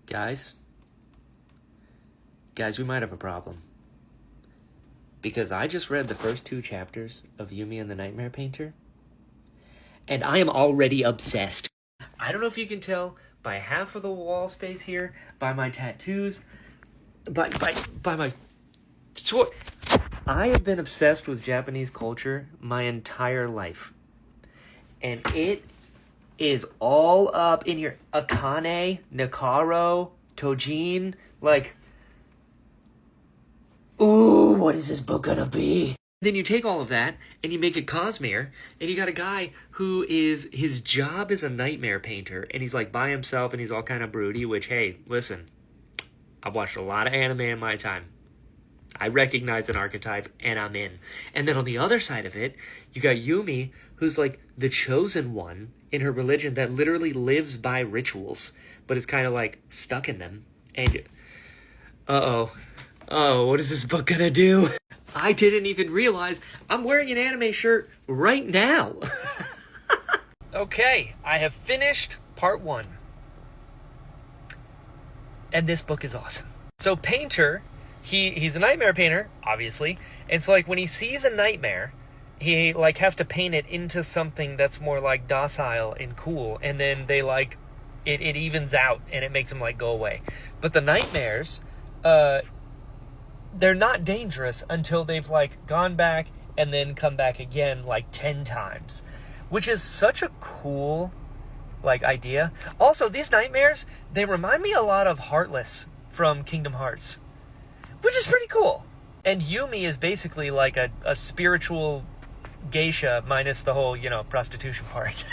Guys, we might have a problem. Because I just read the first 2 chapters of Yumi and the Nightmare Painter, and I am already obsessed. I don't know if you can tell by half of the wall space here, by my tattoos, by my sword. I have been obsessed with Japanese culture my entire life. And it is all up in here. Akane, Nikaro, Tojin, like, ooh, what is this book gonna be? Then you take all of that, and you make it Cosmere, and you got a guy who his job is a nightmare painter, and he's like by himself, and he's all kind of broody, which, hey, listen, I've watched a lot of anime in my time. I recognize an archetype, and I'm in. And then on the other side of it, you got Yumi, who's like the chosen one in her religion that literally lives by rituals, but is kind of like stuck in them. And, what is this book gonna do? I didn't even realize I'm wearing an anime shirt right now. Okay, I have finished part 1. And this book is awesome. So Painter, he's a nightmare painter, obviously. And so like when he sees a nightmare, he like has to paint it into something that's more like docile and cool. And then they like, it evens out and it makes them like go away. But the nightmares, they're not dangerous until they've like gone back and then come back again like 10 times, which is such a cool like idea. Also, these nightmares, they remind me a lot of Heartless from Kingdom Hearts, which is pretty cool. And Yumi is basically like a spiritual geisha minus the whole, prostitution part.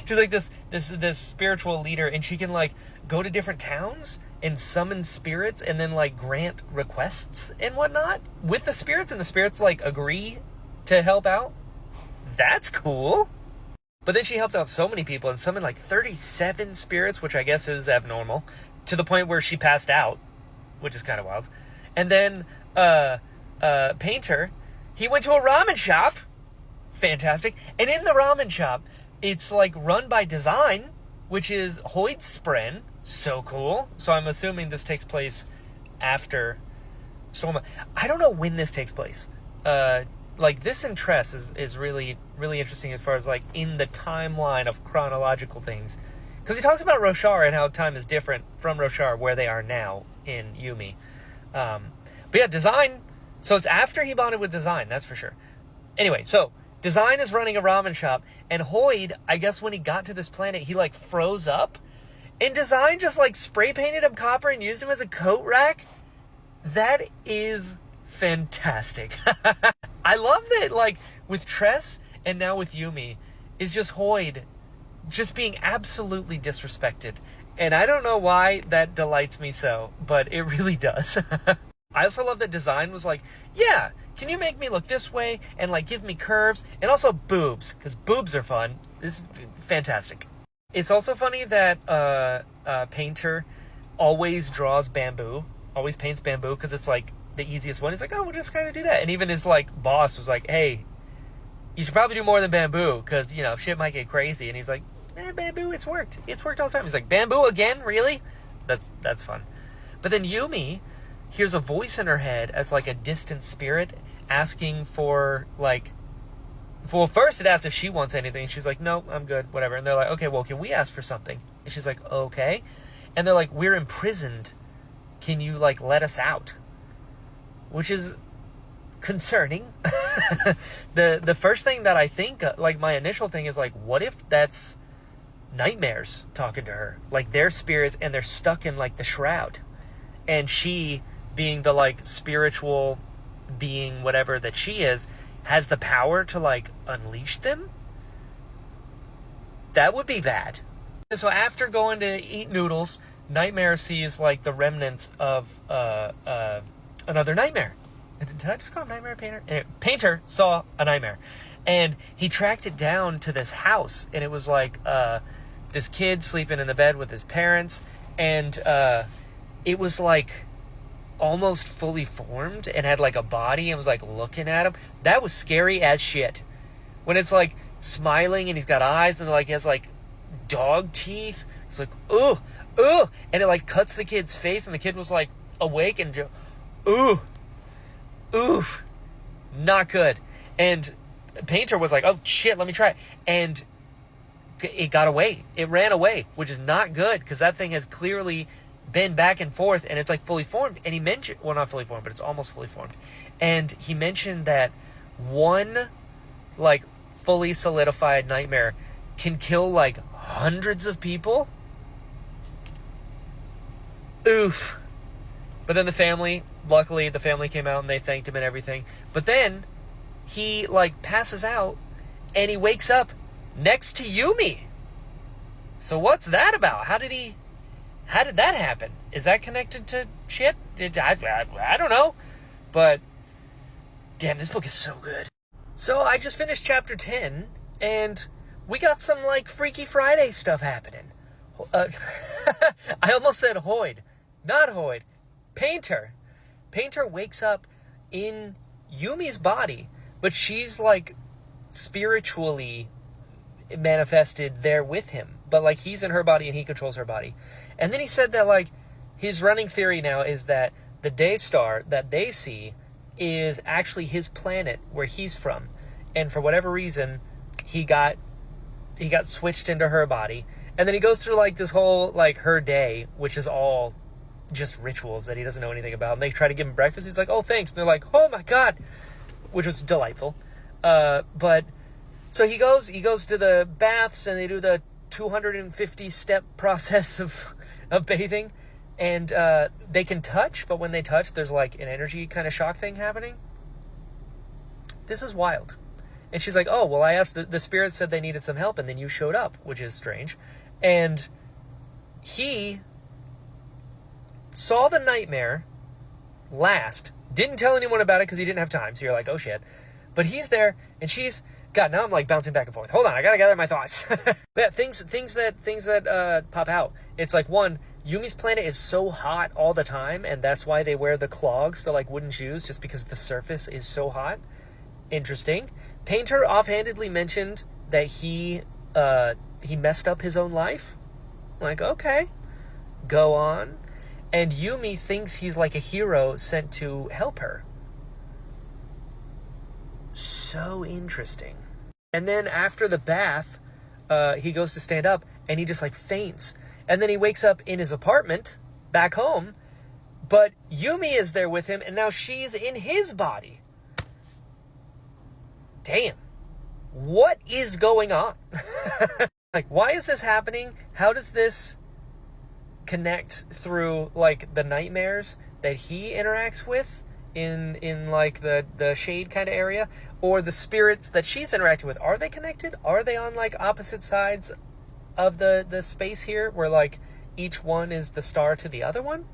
She's like this spiritual leader, and she can like go to different towns and summon spirits and then like grant requests and whatnot with the spirits, and the spirits like agree to help out. That's cool. But then she helped out so many people and summoned like 37 spirits, which I guess is abnormal, to the point where she passed out, which is kind of wild. And then Painter, he went to a ramen shop. Fantastic. And in the ramen shop, it's like run by Design, which is Hoid's Spren. So cool. So I'm assuming this takes place after Storma. I don't know when this takes place. Like this in Tress is really, really interesting as far as like in the timeline of chronological things. Because he talks about Roshar and how time is different from Roshar where they are now in Yumi. But yeah, Design, so it's after he bonded with Design, that's for sure. Anyway, so Design is running a ramen shop, and Hoid, I guess when he got to this planet, he like froze up, and Design just like spray painted him copper and used him as a coat rack. That is fantastic. I love that, like, with Tress and now with Yumi, is just Hoid just being absolutely disrespected. And I don't know why that delights me so, but it really does. I also love that Design was like, yeah, can you make me look this way and like give me curves and also boobs, because boobs are fun. This is fantastic. It's also funny that Painter always draws bamboo, always paints bamboo, because it's like the easiest one. He's like, oh, we'll just kind of do that. And even his like boss was like, hey, you should probably do more than bamboo, because shit might get crazy. And he's like, bamboo, it's worked all the time. He's like, bamboo again, really? That's fun. But then Yumi hears a voice in her head as like a distant spirit asking for like, well, first it asks if she wants anything. She's like, no, I'm good, whatever. And they're like, okay, well, can we ask for something? And she's like, okay. And they're like, we're imprisoned, can you like let us out? Which is concerning. The first thing that I think, like my initial thing is like, what if that's nightmares talking to her, like their spirits, and they're stuck in like the shroud, and she, being the like spiritual being whatever that she is, has the power to like unleash them? That would be bad. So after going to eat noodles, Nightmare sees like the remnants of another nightmare. Did I just call him Nightmare Painter? Anyway, Painter saw a nightmare, and he tracked it down to this house, and it was like this kid sleeping in the bed with his parents, and it was like almost fully formed and had like a body and was like looking at him. That was scary as shit. When it's like smiling and he's got eyes and like he has like dog teeth. It's like, ooh, ooh. And it like cuts the kid's face, and the kid was like awake and just, ooh, oof. Not good. And Painter was like, oh shit, let me try it. And it got away. It ran away, which is not good because that thing has clearly been back and forth and it's like fully formed. And he mentioned, well, not fully formed, but it's almost fully formed. And he mentioned that one like fully solidified nightmare can kill like hundreds of people. Oof. But then luckily the family came out and they thanked him and everything. But then he like passes out and he wakes up next to Yumi. So what's that about? How did that happen? Is that connected to shit? I don't know. But damn, this book is so good. So I just finished chapter 10 and we got some like Freaky Friday stuff happening. I almost said Hoyd. Not Hoyd. Painter wakes up in Yumi's body, but she's like spiritually manifested there with him. But like he's in her body and he controls her body. And then he said that like his running theory now is that the day star that they see is actually his planet where he's from. And for whatever reason, he got switched into her body. And then he goes through like this whole like her day, which is all just rituals that he doesn't know anything about. And they try to give him breakfast. He's like, oh, thanks. And they're like, oh my God, which was delightful. But so he goes to the baths and they do the 250 step process of bathing. And they can touch, but when they touch, there's like an energy kind of shock thing happening. This is wild. And she's like, oh, well, I asked, the spirits said they needed some help, and then you showed up, which is strange. And he saw the nightmare last, didn't tell anyone about it because he didn't have time, so you're like, oh shit. But he's there, and she's, God, now I'm like bouncing back and forth. Hold on, I gotta gather my thoughts. Yeah, things that pop out. It's like, one, Yumi's planet is so hot all the time, and that's why they wear the clogs, the like wooden shoes, just because the surface is so hot. Interesting. Painter offhandedly mentioned that he messed up his own life. Like, okay, go on. And Yumi thinks he's like a hero sent to help her. So interesting. And then after the bath, he goes to stand up and he just like faints. And then he wakes up in his apartment back home, but Yumi is there with him and now she's in his body. Damn. What is going on? Like, why is this happening? How does this connect through like the nightmares that he interacts with in like the shade kind of area, or the spirits that she's interacting with? Are they connected? Are they on like opposite sides of the space here where like each one is the star to the other one?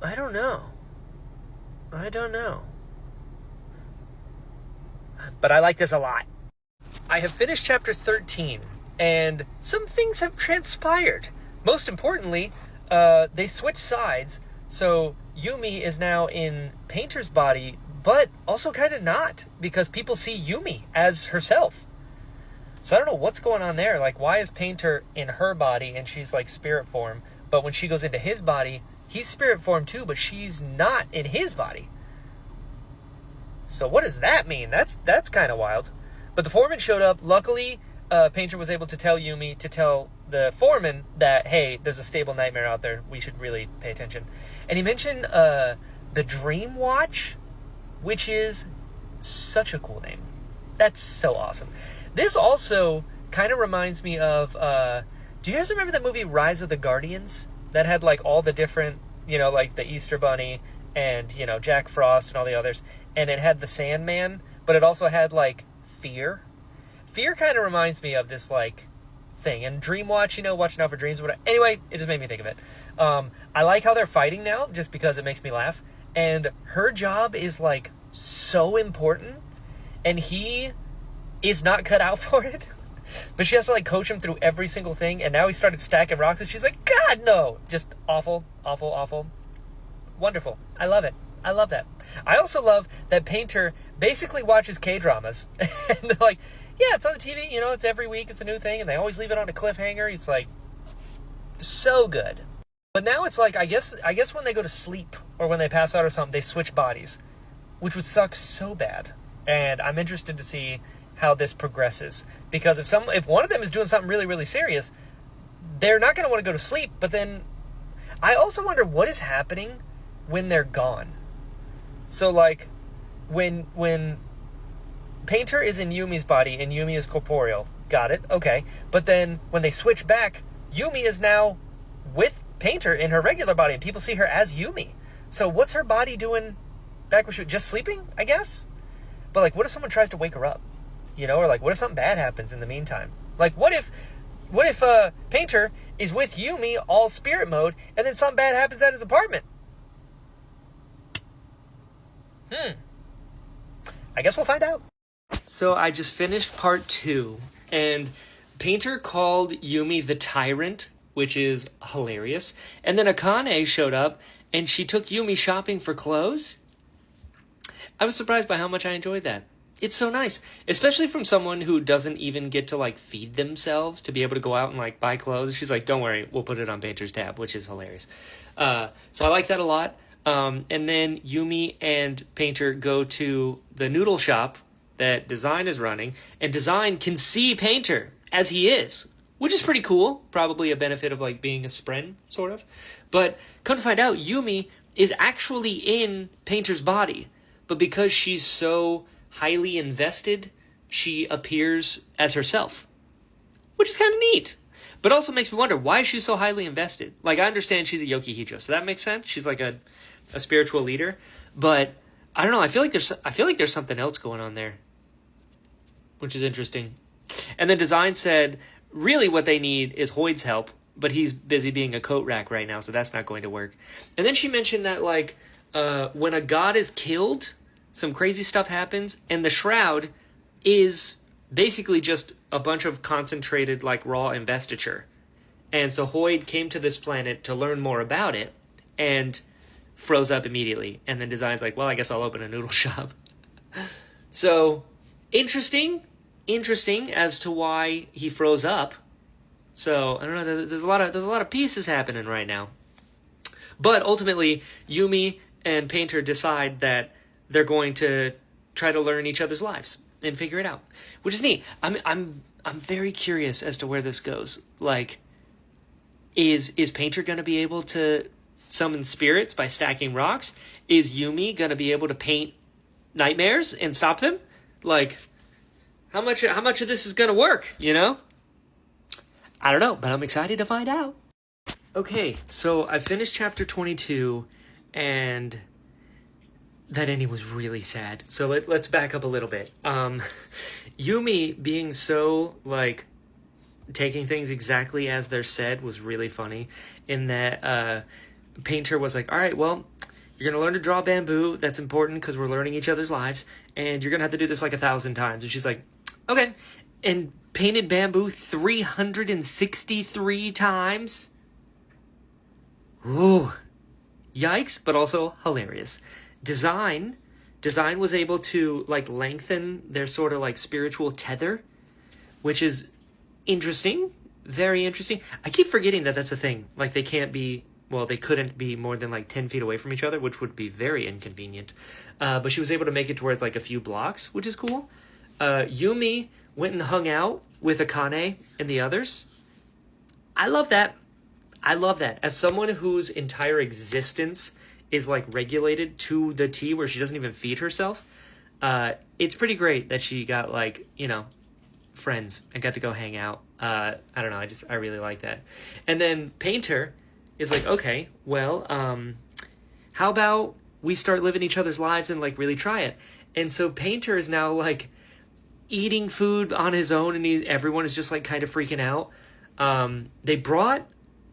I don't know. But I like this a lot. I have finished chapter 13, and some things have transpired. Most importantly, they switched sides, so Yumi is now in Painter's body, but also kind of not, because people see Yumi as herself. So I don't know what's going on there. Like, why is Painter in her body and she's like spirit form, but when she goes into his body, he's spirit form too, but she's not in his body? So what does that mean? That's kind of wild. But the foreman showed up. Luckily, Painter was able to tell Yumi to tell the foreman that, hey, there's a stable nightmare out there. We should really pay attention. And he mentioned the Dream Watch, which is such a cool name. That's so awesome. This also kind of reminds me of, do you guys remember that movie Rise of the Guardians? That had like all the different, like the Easter Bunny and, Jack Frost and all the others. And it had the Sandman, but it also had like Fear. Fear kind of reminds me of this like thing. And Dream Watch, watching out for dreams. Whatever. Anyway, it just made me think of it. I like how they're fighting now, just because it makes me laugh. And her job is like so important, and he is not cut out for it. But she has to like coach him through every single thing. And now he started stacking rocks, and she's like, God, no! Just awful, awful, awful. Wonderful. I love it. I love that. I also love that Painter basically watches K-dramas. And like, Yeah, it's on the TV. You know, it's every week. It's a new thing, and they always leave it on a cliffhanger. It's like so good. But now it's like I guess when they go to sleep or when they pass out or something, they switch bodies, which would suck so bad. And I'm interested to see how this progresses, because if one of them is doing something really, really serious, they're not going to want to go to sleep. But then I also wonder what is happening when they're gone. So like when Painter is in Yumi's body and Yumi is corporeal, got it, okay. But then when they switch back, Yumi is now with Painter in her regular body, and people see her as Yumi. So what's her body doing back where she was just sleeping, I guess? But like, what if someone tries to wake her up? You know, or like, what if something bad happens in the meantime? Like, what if Painter is with Yumi all spirit mode, and then something bad happens at his apartment? I guess we'll find out. So I just finished part 2, and Painter called Yumi the Tyrant, which is hilarious. And then Akane showed up, and she took Yumi shopping for clothes. I was surprised by how much I enjoyed that. It's so nice, especially from someone who doesn't even get to like feed themselves to be able to go out and like buy clothes. She's like, don't worry, we'll put it on Painter's tab, which is hilarious. So I like that a lot. And then Yumi and Painter go to the noodle shop that Design is running, and Design can see Painter as he is, which is pretty cool. Probably a benefit of like being a spren, sort of. But come to find out, Yumi is actually in Painter's body, but because she's so highly invested, she appears as herself, which is kind of neat. But also makes me wonder, why is she so highly invested? Like, I understand she's a Yokihijo, so that makes sense. She's like a spiritual leader, but I don't know. I feel like there's something else going on there, which is interesting. And then Design said, really what they need is Hoyd's help, but he's busy being a coat rack right now, so that's not going to work. And then she mentioned that like when a god is killed, some crazy stuff happens, and the shroud is basically just a bunch of concentrated like raw investiture. And so Hoyd came to this planet to learn more about it and froze up immediately. And then Design's like, well, I guess I'll open a noodle shop. So interesting as to why he froze up. So I don't know, there's a lot of pieces happening right now. But ultimately, Yumi and Painter decide that they're going to try to learn each other's lives and figure it out, which is neat. I'm very curious as to where this goes. Like, is Painter going to be able to summon spirits by stacking rocks? Is Yumi going to be able to paint nightmares and stop them? Like, how much of this is going to work, you know? I don't know, but I'm excited to find out. Okay, so I finished chapter 22, and that ending was really sad. So let's back up a little bit. Yumi being so, like, taking things exactly as they're said was really funny, in that Painter was like, all right, well, you're going to learn to draw bamboo. That's important because we're learning each other's lives, and you're going to have to do this like 1,000 times. And she's like, okay. And painted bamboo 363 times. Ooh. Yikes, but also hilarious. Design was able to like lengthen their sort of like spiritual tether, which is interesting, very interesting. I keep forgetting that that's a thing. Like they couldn't be more than like 10 feet away from each other, which would be very inconvenient. But she was able to make it towards like a few blocks, which is cool. Yumi went and hung out with Akane and the others. I love that. As someone whose entire existence is like regulated to the T, where she doesn't even feed herself, it's pretty great that she got like, you know, friends and got to go hang out. I don't know, I really like that. And then Painter is like, okay, well, how about we start living each other's lives and like really try it? And so Painter is now like eating food on his own, and everyone is just like kind of freaking out. They brought,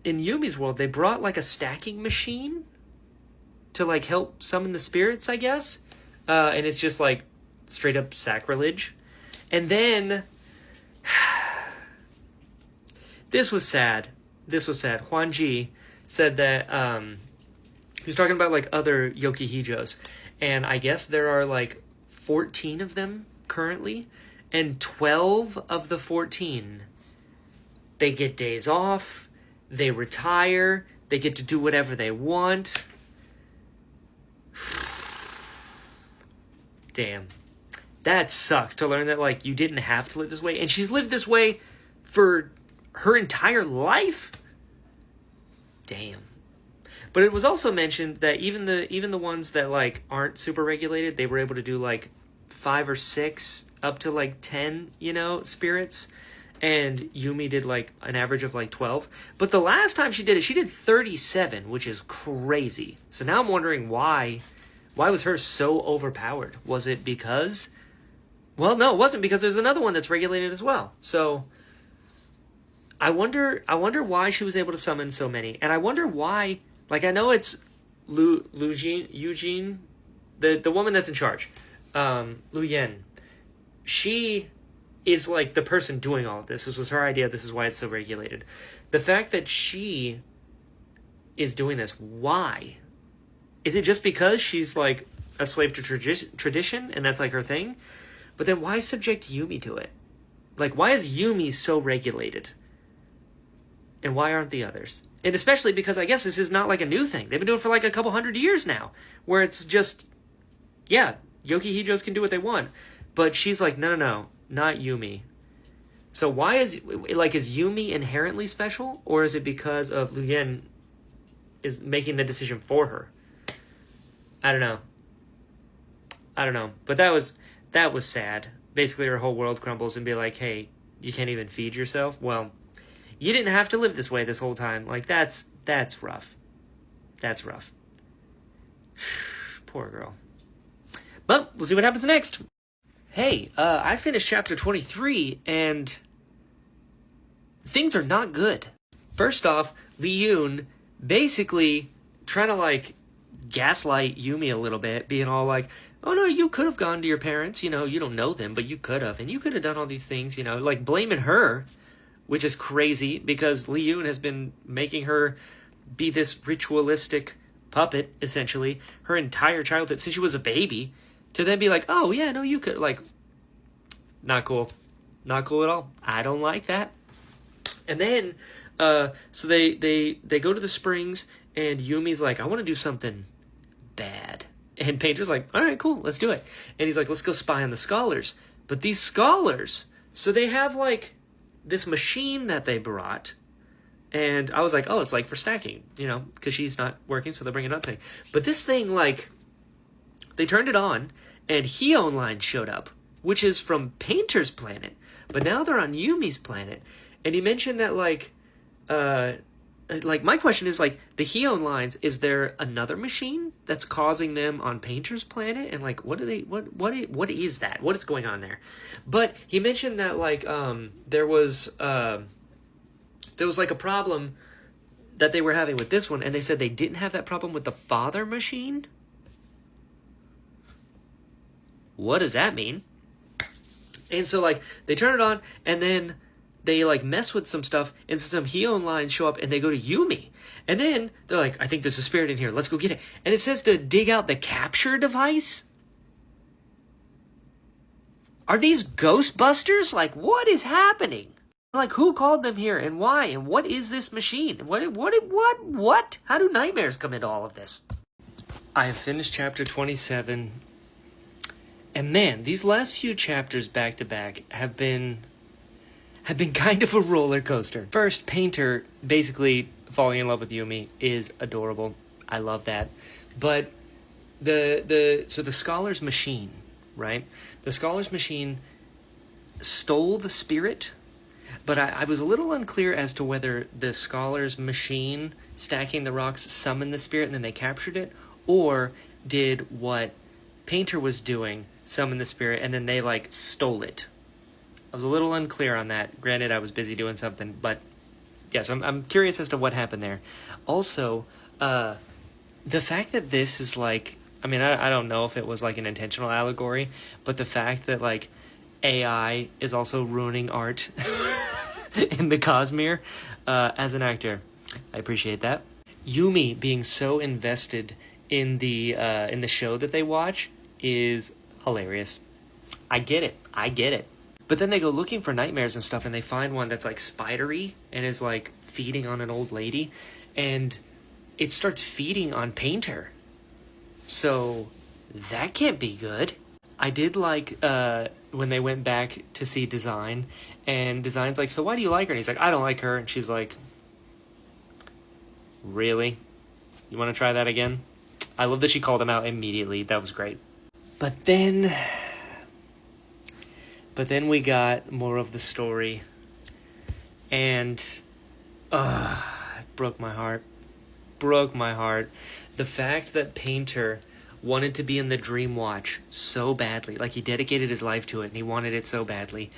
in Yumi's world, they brought like a stacking machine to like help summon the spirits, I guess. And it's just like straight up sacrilege. And then this was sad. Huanji said that he was talking about like other Yokihijos, and I guess there are like 14 of them currently, And 12 of the 14, they get days off, they retire, they get to do whatever they want. Damn. That sucks to learn that, like, you didn't have to live this way. And she's lived this way for her entire life? Damn. But it was also mentioned that even the ones that, like, aren't super regulated, they were able to do, like, 5 or 6 up to, like, 10, you know, spirits. And Yumi did, like, an average of, like, 12. But the last time she did it, she did 37, which is crazy. So now I'm wondering why was hers so overpowered? Was it because... Well, no, it wasn't, because there's another one that's regulated as well. So I wonder why she was able to summon so many. And I wonder why, like, I know it's Eugene, the woman that's in charge, Lu Yen. She is, like, the person doing all of this. This was her idea. This is why it's so regulated. The fact that she is doing this, why? Is it just because she's, like, a slave to tradition and that's, like, her thing? But then why subject Yumi to it? Like, why is Yumi so regulated? And why aren't the others? And especially because I guess this is not, like, a new thing. They've been doing it for, like, a couple hundred years now. Where it's just, yeah, Yokihijos can do what they want. But she's like, no, not Yumi. So why is Yumi inherently special? Or is it because of Lu Yen is making the decision for her? I don't know. But that was sad. Basically, her whole world crumbles and be like, hey, you can't even feed yourself? Well, you didn't have to live this way this whole time. Like, that's rough. That's rough. Poor girl. But we'll see what happens next. Hey, I finished chapter 23, and things are not good. First off, Li Yun basically trying to, like, gaslight Yumi a little bit, being all like, oh no, you could have gone to your parents, you know, you don't know them, but you could have, and you could have done all these things, you know, like blaming her, which is crazy because Li Yun has been making her be this ritualistic puppet, essentially, her entire childhood, since she was a baby, to then be like, oh yeah, no, you could, like, not cool. Not cool at all. I don't like that. And then, so they go to the springs, and Yumi's like, I want to do something bad. And Painter's like, all right, cool, let's do it. And he's like, let's go spy on the scholars. But these scholars, so they have, like, this machine that they brought. And I was like, oh, it's, like, for stacking, you know, because she's not working, so they'll bring another thing. But this thing, like, they turned it on, and Heon lines showed up, which is from Painter's planet. But now they're on Yumi's planet. And he mentioned that, like, my question is, like, the Heon lines, is there another machine that's causing them on Painter's planet? And, like, what is that? What is going on there? But he mentioned that, like, there was like a problem that they were having with this one, and they said they didn't have that problem with the father machine. What does that mean? And so, like, they turn it on, and then they, like, mess with some stuff, and so some Heon lines show up, and they go to Yumi. And then they're like, I think there's a spirit in here. Let's go get it. And it says to dig out the capture device? Are these Ghostbusters? Like, what is happening? Like, who called them here, and why? And what is this machine? What? How do nightmares come into all of this? I have finished chapter 27. And man, these last few chapters back to back have been kind of a roller coaster. First, Painter basically falling in love with Yumi is adorable. I love that. But the scholar's machine, right? The scholar's machine stole the spirit, but I was a little unclear as to whether the scholar's machine stacking the rocks summoned the spirit and then they captured it, or did what Painter was doing summon the spirit and then they, like, stole it. I was a little unclear on that. Granted, I was busy doing something, but yes, I'm curious as to what happened there. Also, the fact that this is, like, I mean, I don't know if it was, like, an intentional allegory, but the fact that, like, AI is also ruining art in the Cosmere, as an actor, I appreciate that. Yumi being so invested in the show that they watch is hilarious. I get it. But then they go looking for nightmares and stuff, and they find one that's like spidery and is like feeding on an old lady, and it starts feeding on Painter. So that can't be good. I did like when they went back to see Design, and Design's like, so why do you like her? And he's like, I don't like her. And she's like, really? You want to try that again? I love that she called him out immediately. That was great. But then we got more of the story, and it broke my heart. Broke my heart. The fact that Painter wanted to be in the Dream Watch so badly, like he dedicated his life to it, and he wanted it so badly,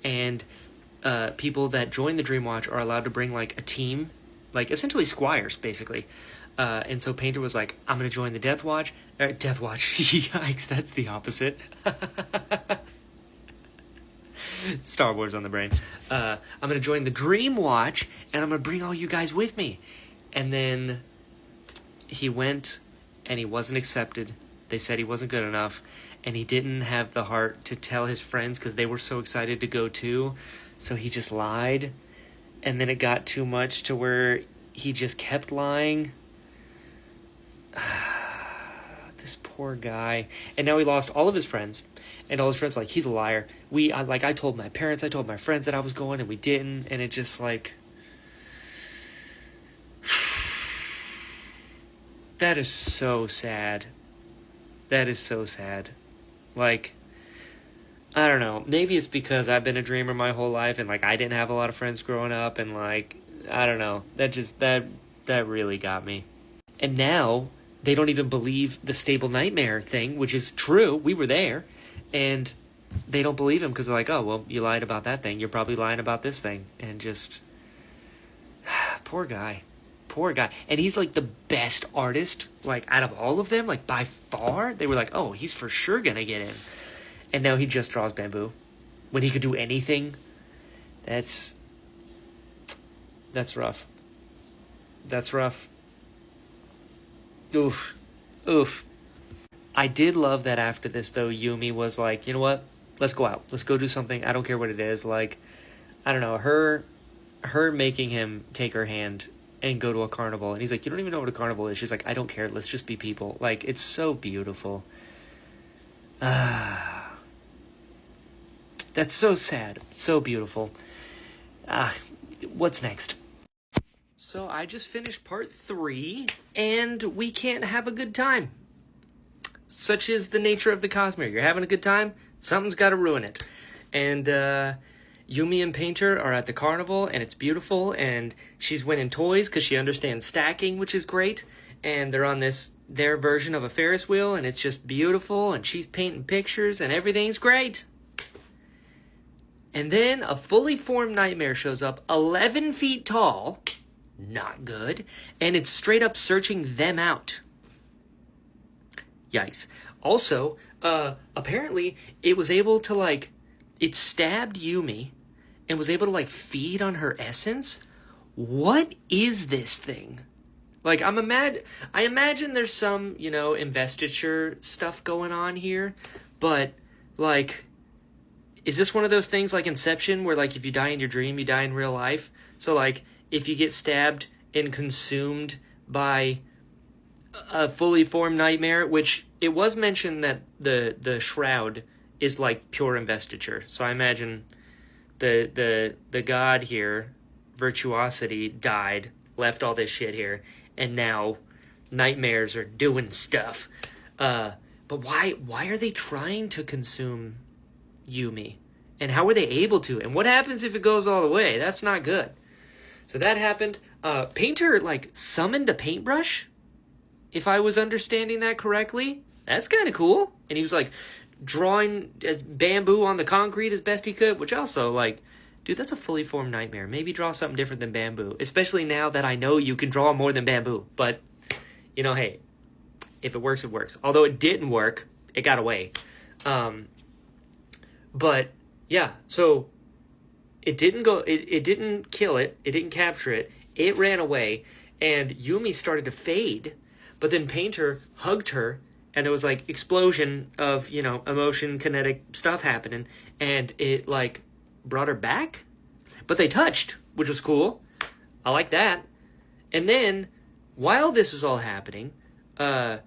and people that join the Dream Watch are allowed to bring like a team, like essentially squires, basically. And so Painter was like, I'm going to join the Death Watch. Death Watch. Yikes, that's the opposite. Star Wars on the brain. I'm going to join the Dream Watch, and I'm going to bring all you guys with me. And then he went, and he wasn't accepted. They said he wasn't good enough, and he didn't have the heart to tell his friends because they were so excited to go too. So he just lied, and then it got too much to where he just kept lying. This poor guy. And now he lost all of his friends. And all his friends like, he's a liar. I told my parents, I told my friends that I was going, and we didn't. And it just like... That is so sad. That is so sad. Like, I don't know. Maybe it's because I've been a dreamer my whole life, and like I didn't have a lot of friends growing up, and like, I don't know. That really got me. And now they don't even believe the stable nightmare thing, which is true. We were there. And they don't believe him because they're like, oh, well, you lied about that thing. You're probably lying about this thing. And just, poor guy. Poor guy. And he's like the best artist, like out of all of them, like by far. They were like, oh, he's for sure going to get in. And now he just draws bamboo. When he could do anything. That's rough. That's rough. Oof. Oof. I did love that after this, though, Yumi was like, you know what? Let's go out. Let's go do something. I don't care what it is. Like, I don't know. Her making him take her hand and go to a carnival. And he's like, you don't even know what a carnival is. She's like, I don't care. Let's just be people. Like, it's so beautiful. That's so sad. So beautiful. What's next? So I just finished part 3, and we can't have a good time. Such is the nature of the Cosmere. You're having a good time, something's got to ruin it. And Yumi and Painter are at the carnival, and it's beautiful, and she's winning toys because she understands stacking, which is great. And they're on their version of a Ferris wheel, and it's just beautiful, and she's painting pictures, and everything's great. And then a fully formed nightmare shows up, 11 feet tall. Not good. And it's straight up searching them out. Yikes. Also, apparently, it was able to, like, it stabbed Yumi and was able to, like, feed on her essence. What is this thing? Like, I imagine there's some, investiture stuff going on here. But, like, is this one of those things like Inception where, like, if you die in your dream, you die in real life? So, like, if you get stabbed and consumed by a fully formed nightmare, which it was mentioned that the shroud is like pure investiture. So I imagine the god here, Virtuosity, died, left all this shit here, and now nightmares are doing stuff. But why are they trying to consume Yumi? And how were they able to? And what happens if it goes all the way? That's not good. So that happened. Painter, like, summoned a paintbrush, if I was understanding that correctly. That's kind of cool. And he was, like, drawing bamboo on the concrete as best he could, which also, like, dude, that's a fully formed nightmare. Maybe draw something different than bamboo, especially now that I know you can draw more than bamboo. But, hey, if it works, it works. Although it didn't work, it got away. But, yeah, so... It didn't kill it. It didn't capture it. It ran away, and Yumi started to fade. But then Painter hugged her and there was like explosion of, you know, emotion kinetic stuff happening, and it like brought her back, but they touched, which was cool. I like that. And then while this is all happening, the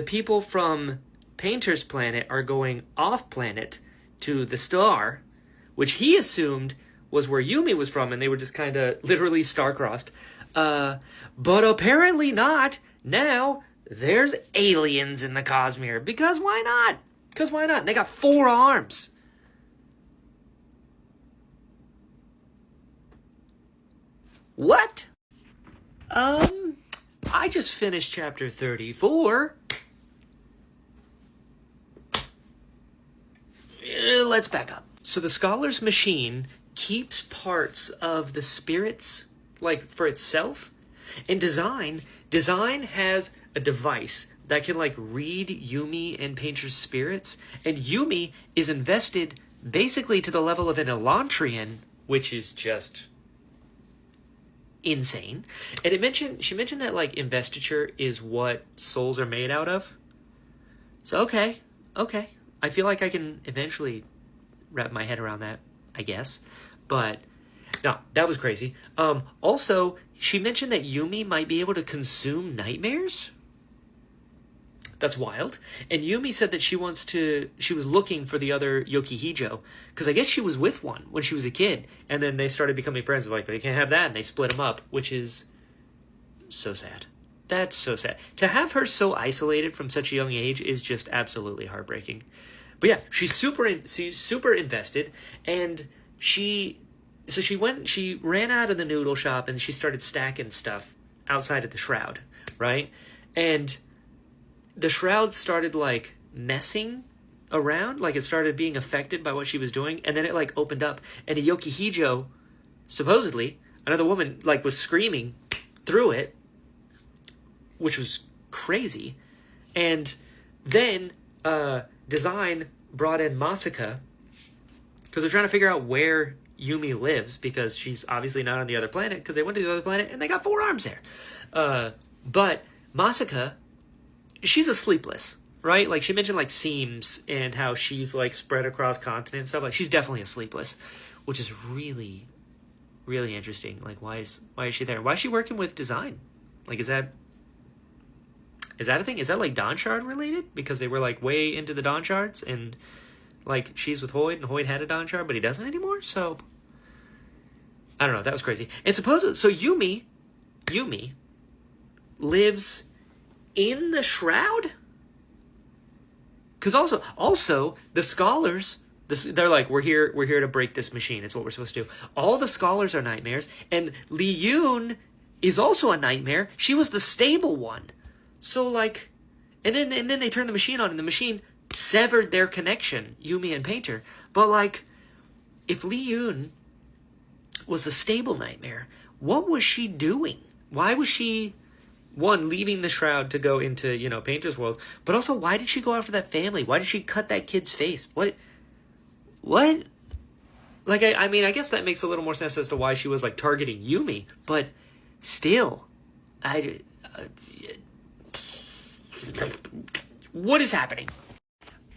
people from Painter's planet are going off planet to the star, which he assumed was where Yumi was from, and they were just kind of literally star-crossed. But apparently not. Now there's aliens in the Cosmere, because why not? Because why not? They got 4 arms. What? I just finished chapter 34. Let's back up. So the scholar's machine keeps parts of the spirits, like, for itself. And Design has a device that can, like, read Yumi and Painter's spirits. And Yumi is invested basically to the level of an Elantrian, which is just insane. And she mentioned that, like, investiture is what souls are made out of. So, okay. I feel like I can eventually wrap my head around that, I guess. But no, that was crazy. Also, she mentioned that Yumi might be able to consume nightmares. That's wild. And Yumi said that she was looking for the other Yokihijo, because I guess she was with one when she was a kid, and then they started becoming friends. Like, they can't have that, and they split them up, which is so sad. That's so sad. To have her so isolated from such a young age is just absolutely heartbreaking. But yeah, she's super invested, and she ran out of the noodle shop, and she started stacking stuff outside of the shroud, right? And the shroud started, like, messing around, like, it started being affected by what she was doing, and then it, like, opened up, and a Yokihijo, supposedly, another woman, like, was screaming through it, which was crazy. And then Design brought in Masaka, because they're trying to figure out where Yumi lives, because she's obviously not on the other planet, because they went to the other planet and they got 4 arms there. But Masaka, she's a sleepless, right? Like, she mentioned, like, seams and how she's, like, spread across continents and stuff. Like, she's definitely a sleepless, which is really, really interesting. Like, why is she there? Why is she working with Design? Like, is that a thing? Is that, like, Dawn Shard related? Because they were, like, way into the Dawn Shards, and, like, she's with Hoyd, and Hoyd had a Dawn Shard, but he doesn't anymore? So, I don't know. That was crazy. And supposedly, so Yumi lives in the shroud? Because also, the scholars, they're like, we're here to break this machine. It's what we're supposed to do. All the scholars are nightmares, and Li Yun is also a nightmare. She was the stable one. So, like, and then they turned the machine on, and the machine severed their connection, Yumi and Painter. But, like, if Li Yun was a stable nightmare, what was she doing? Why was she, one, leaving the shroud to go into, you know, Painter's world, but also, why did she go after that family? Why did she cut that kid's face? What? Like, I mean, I guess that makes a little more sense as to why she was, like, targeting Yumi, but still, what is happening?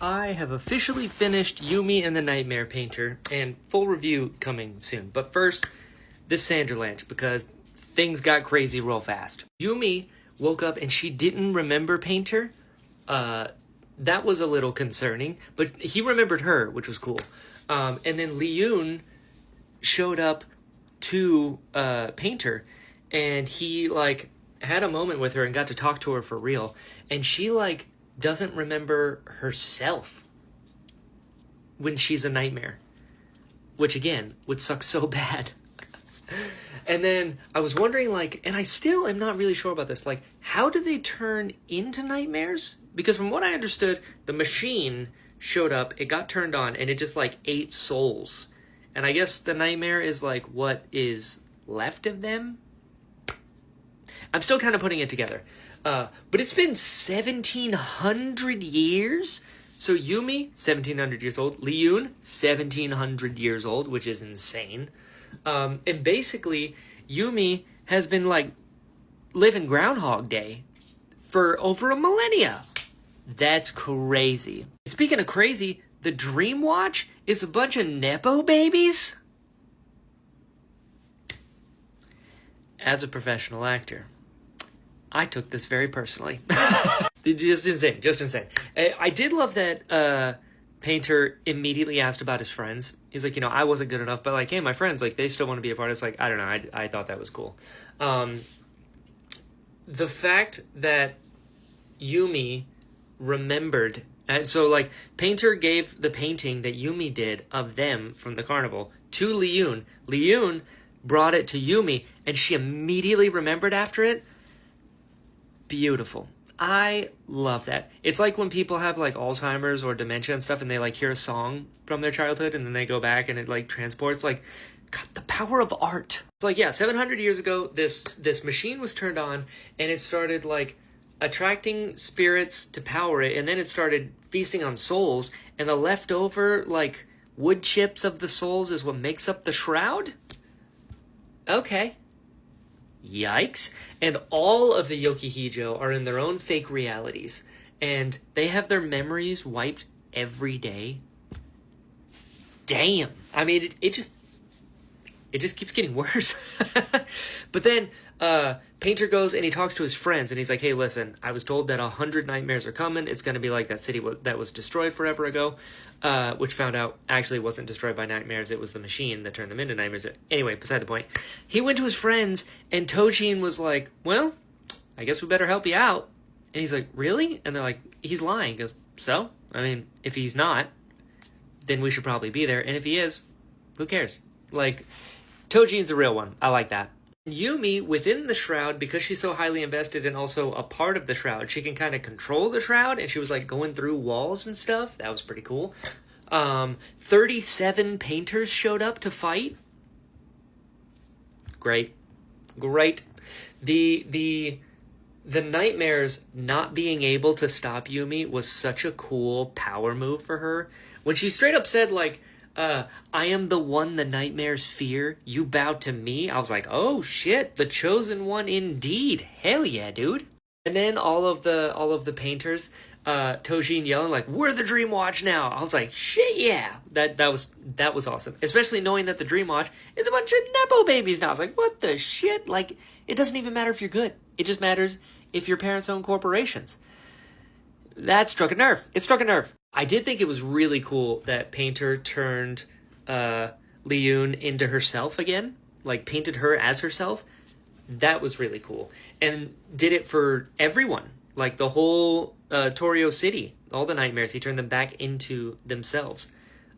I have officially finished Yumi and the Nightmare Painter, and full review coming soon. But first, this Sanderlanche, because things got crazy real fast. Yumi woke up and she didn't remember Painter. That was a little concerning, but he remembered her, which was cool. And then Li Yun showed up to Painter, and he, like, had a moment with her and got to talk to her for real. And she, like, doesn't remember herself when she's a nightmare, which, again, would suck so bad. And then I was wondering, like, and I still am not really sure about this, like, how do they turn into nightmares? Because from what I understood, the machine showed up, it got turned on, and it just, like, ate souls. And I guess the nightmare is, like, what is left of them? I'm still kind of putting it together. But it's been 1,700 years? So Yumi, 1,700 years old. Li Yun, 1,700 years old, which is insane. And basically, Yumi has been, like, living Groundhog Day for over a millennia. That's crazy. Speaking of crazy, the Dream Watch is a bunch of Nepo babies? As a professional actor, I took this very personally. Just insane, just insane. I did love that Painter immediately asked about his friends. He's like, I wasn't good enough, but like, hey, my friends, like, they still want to be a part. It's like, I don't know, I thought that was cool. The fact that Yumi remembered, and so like, Painter gave the painting that Yumi did of them from the carnival to Liyun. Liyun brought it to Yumi, and she immediately remembered after it. Beautiful. I love that. It's like when people have like Alzheimer's or dementia and stuff, and they like hear a song from their childhood, and then they go back and it like transports, like, God, the power of art. It's like, yeah, 700 years ago, this machine was turned on, and it started like attracting spirits to power it, and then it started feasting on souls, and the leftover like wood chips of the souls is what makes up the shroud? Okay. Yikes. And all of the Yokihijo are in their own fake realities, and they have their memories wiped every day. Damn. I mean, it just keeps getting worse. But then Painter goes and he talks to his friends, and he's like, hey, listen, I was told that 100 nightmares are coming. It's going to be like that city that was destroyed forever ago, which found out actually wasn't destroyed by nightmares. It was the machine that turned them into nightmares. Anyway, beside the point. He went to his friends, and Tojin was like, well, I guess we better help you out. And he's like, really? And they're like, he's lying. He goes, so? I mean, if he's not, then we should probably be there. And if he is, who cares? Like, Tojin's a real one. I like that. Yumi, within the shroud, because she's so highly invested and also a part of the shroud, she can kind of control the shroud, and she was like going through walls and stuff. That was pretty cool. 37 painters showed up to fight. Great. The nightmares not being able to stop Yumi was such a cool power move for her. When she straight up said, like, I am the one the nightmares fear. You bow to me. I was like, oh shit, the chosen one indeed. Hell yeah, dude. And then all of the painters, Tojin yelling like, we're the Dream Watch now. I was like, shit yeah. That was awesome. Especially knowing that the Dream Watch is a bunch of Nepo babies now. I was like, what the shit? Like, it doesn't even matter if you're good. It just matters if your parents own corporations. That struck a nerve. It struck a nerve. I did think it was really cool that Painter turned Liyun into herself again. Like, painted her as herself. That was really cool. And did it for everyone. Like, the whole Torio City. All the nightmares. He turned them back into themselves.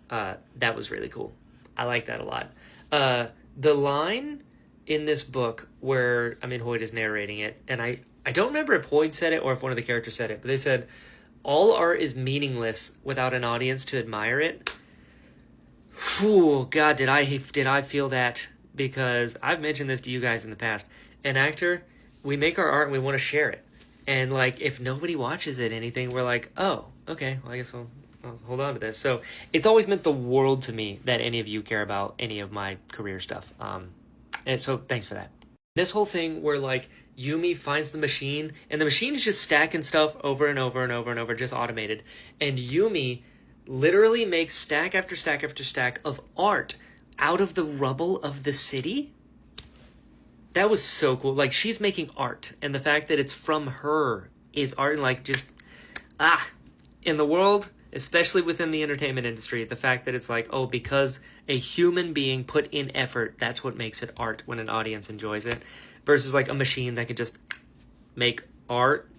That was really cool. I like that a lot. The line in this book where, Hoyd is narrating it, and I don't remember if Hoyd said it or if one of the characters said it, but they said, all art is meaningless without an audience to admire it. Whew, God, did I feel that, because I've mentioned this to you guys in the past. An actor, we make our art and we want to share it. And, like, if nobody watches it, anything, we're like, oh, okay, well, I guess I'll hold on to this. So it's always meant the world to me that any of you care about any of my career stuff. And so thanks for that. This whole thing where, like, Yumi finds the machine, and the machine is just stacking stuff over and over and over and over, just automated. And Yumi literally makes stack after stack after stack of art out of the rubble of the city. That was so cool. Like, she's making art, and the fact that it's from her is art, and like, just, in the world, especially within the entertainment industry, the fact that it's like, oh, because a human being put in effort, that's what makes it art when an audience enjoys it, versus like a machine that could just make art.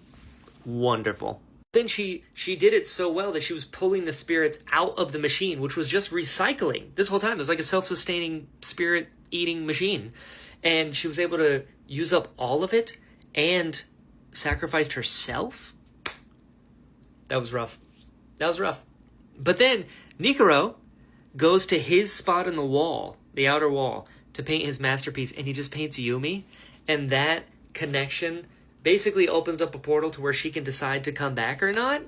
Wonderful. Then she did it so well that she was pulling the spirits out of the machine, which was just recycling. This whole time, it was like a self-sustaining spirit-eating machine. And she was able to use up all of it and sacrificed herself. That was rough. But then Nikoro goes to his spot in the wall, the outer wall, to paint his masterpiece, and he just paints Yumi. And that connection basically opens up a portal to where she can decide to come back or not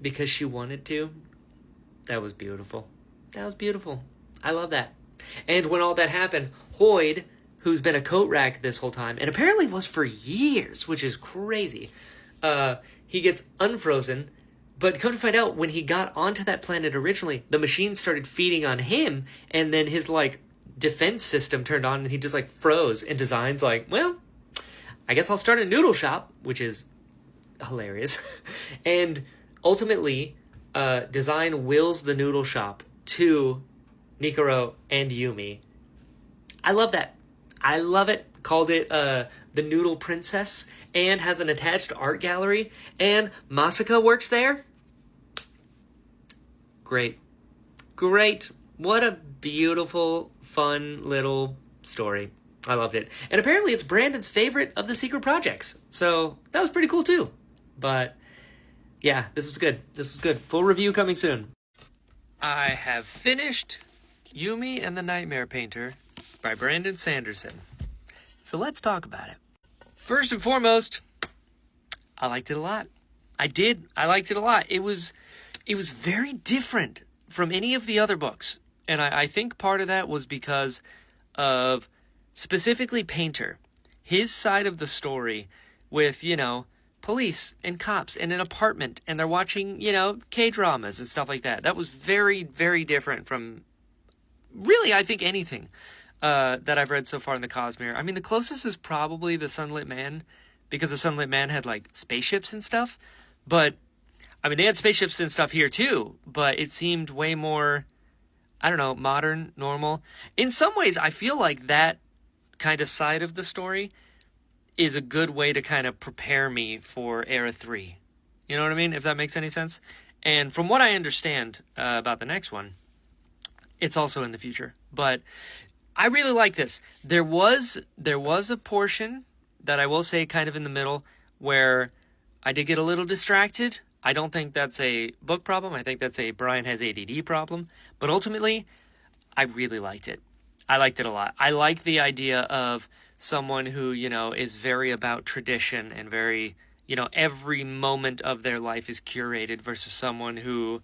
because she wanted to. That was beautiful. I love that. And when all that happened, Hoyd, who's been a coat rack this whole time, and apparently was for years, which is crazy, he gets unfrozen. But come to find out, when he got onto that planet originally, the machine started feeding on him, and then his, like, defense system turned on, and he just, like, froze. And Design's like, well, I guess I'll start a noodle shop, which is hilarious. And ultimately, Design wills the noodle shop to Nikoro and Yumi. I love that. I love it. Called it the Noodle Princess, and has an attached art gallery, and Masaka works there. Great. What a beautiful, fun little story. I loved it. And apparently it's Brandon's favorite of the secret projects. So that was pretty cool too. But yeah, this was good. Full review coming soon. I have finished Yumi and the Nightmare Painter by Brandon Sanderson. So let's talk about it. First and foremost, I liked it a lot. I liked it a lot. It was very different from any of the other books. And I think part of that was because of specifically Painter. His side of the story with, police and cops in an apartment, and they're watching, K-dramas and stuff like that. That was very, very different from really, I think, anything that I've read so far in the Cosmere. I mean, the closest is probably the Sunlit Man, because the Sunlit Man had, like, spaceships and stuff. But, I mean, they had spaceships and stuff here, too. But it seemed way more, I don't know, modern, normal. In some ways, I feel like that kind of side of the story is a good way to kind of prepare me for Era 3. You know what I mean? If that makes any sense. And from what I understand about the next one, it's also in the future. But I really like this. There was a portion that I will say kind of in the middle where I did get a little distracted. I don't think that's a book problem. I think that's a Brian has ADD problem. But ultimately, I really liked it. I liked it a lot. I like the idea of someone who, is very about tradition and very, every moment of their life is curated, versus someone who,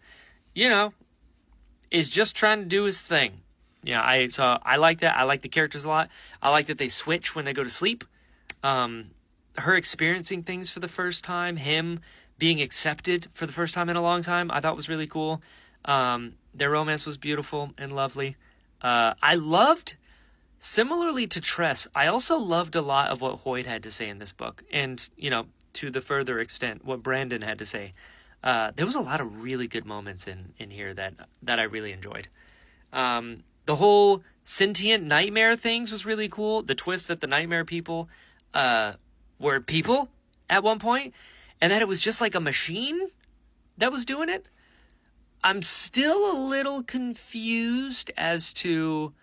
is just trying to do his thing. Yeah, I like that. I like the characters a lot. I like that they switch when they go to sleep. Her experiencing things for the first time, him being accepted for the first time in a long time, I thought was really cool. Their romance was beautiful and lovely. I loved, similarly to Tress, I also loved a lot of what Hoyt had to say in this book. And, to the further extent, what Brandon had to say. There was a lot of really good moments in here that I really enjoyed. The whole sentient nightmare things was really cool. The twist that the nightmare people were people at one point, and that it was just like a machine that was doing it. I'm still a little confused as to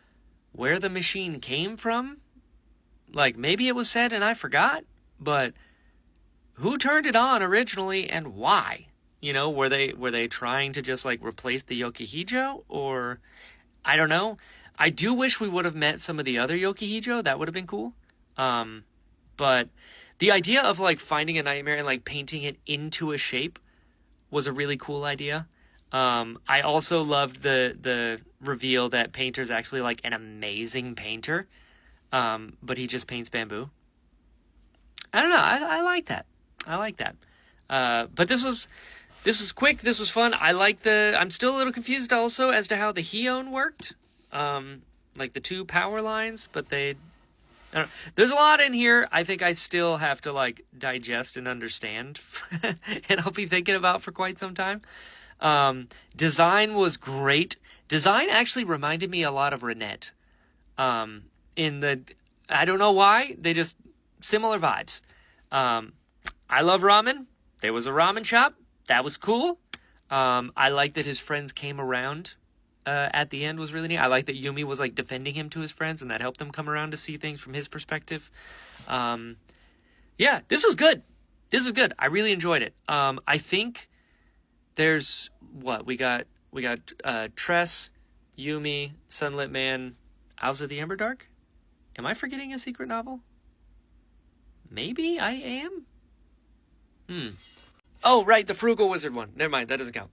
where the machine came from. Like, maybe it was said and I forgot, but who turned it on originally and why? Were they trying to just, like, replace the Yokihijo, or I don't know. I do wish we would have met some of the other Yokihijo. That would have been cool. But the idea of, like, finding a nightmare and, like, painting it into a shape was a really cool idea. I also loved the reveal that Painter's actually, like, an amazing painter, but he just paints bamboo. I don't know. I like that. But this was quick. This was fun. I'm still a little confused also as to how the Heon worked. Like the two power lines, but I don't know. There's a lot in here I think I still have to, like, digest and understand and I'll be thinking about for quite some time. Design was great. Design actually reminded me a lot of Renette. I don't know why, they just, similar vibes. I love ramen. There was a ramen shop. That was cool. I like that his friends came around at the end, was really neat. I like that Yumi was, like, defending him to his friends, and that helped them come around to see things from his perspective. Yeah, this was good. I really enjoyed it. I think there's we got Tress, Yumi, Sunlit Man, Owls of the Emberdark. Am I forgetting a secret novel? Maybe I am. Oh, right, the Frugal Wizard one. Never mind, that doesn't count.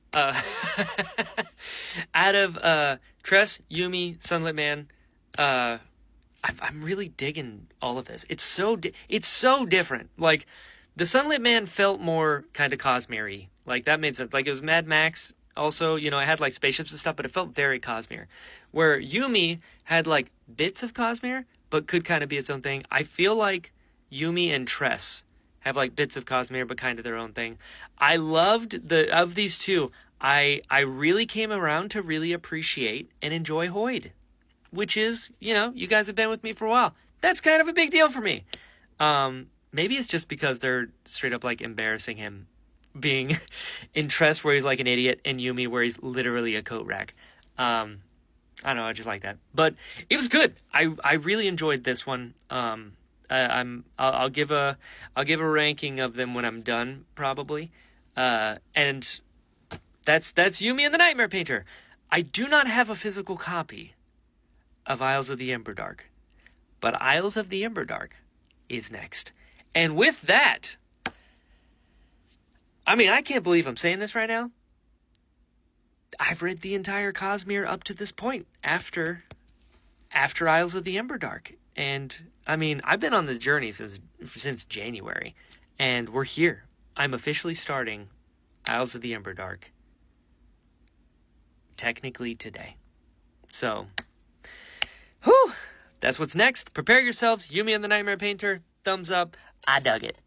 Out of Tress, Yumi, Sunlit Man, I'm really digging all of this. It's so different. Like, The Sunlit Man felt more kind of Cosmere-y. Like, that made sense. Like, it was Mad Max. Also, you know, it had, like, spaceships and stuff, but it felt very Cosmere. Where Yumi had, like, bits of Cosmere, but could kind of be its own thing. I feel like Yumi and Tress have, like, bits of Cosmere, but kind of their own thing. I loved of these two, I really came around to really appreciate and enjoy Hoid. Which is, you know, you guys have been with me for a while. That's kind of a big deal for me. Maybe it's just because they're straight up, like, embarrassing him being in Tress where he's like an idiot and Yumi where he's literally a coat rack. I don't know, I just like that. But it was good. I really enjoyed this one. I'll give a ranking of them when I'm done, probably. And that's Yumi and the Nightmare Painter. I do not have a physical copy of Isles of the Emberdark, but Isles of the Emberdark is next. And with that, I mean, I can't believe I'm saying this right now. I've read the entire Cosmere up to this point after Isles of the Emberdark. And I mean, I've been on this journey since January, and we're here. I'm officially starting Isles of the Emberdark technically today. So, whew, that's what's next. Prepare yourselves. Yumi and the Nightmare Painter. Thumbs up. I dug it.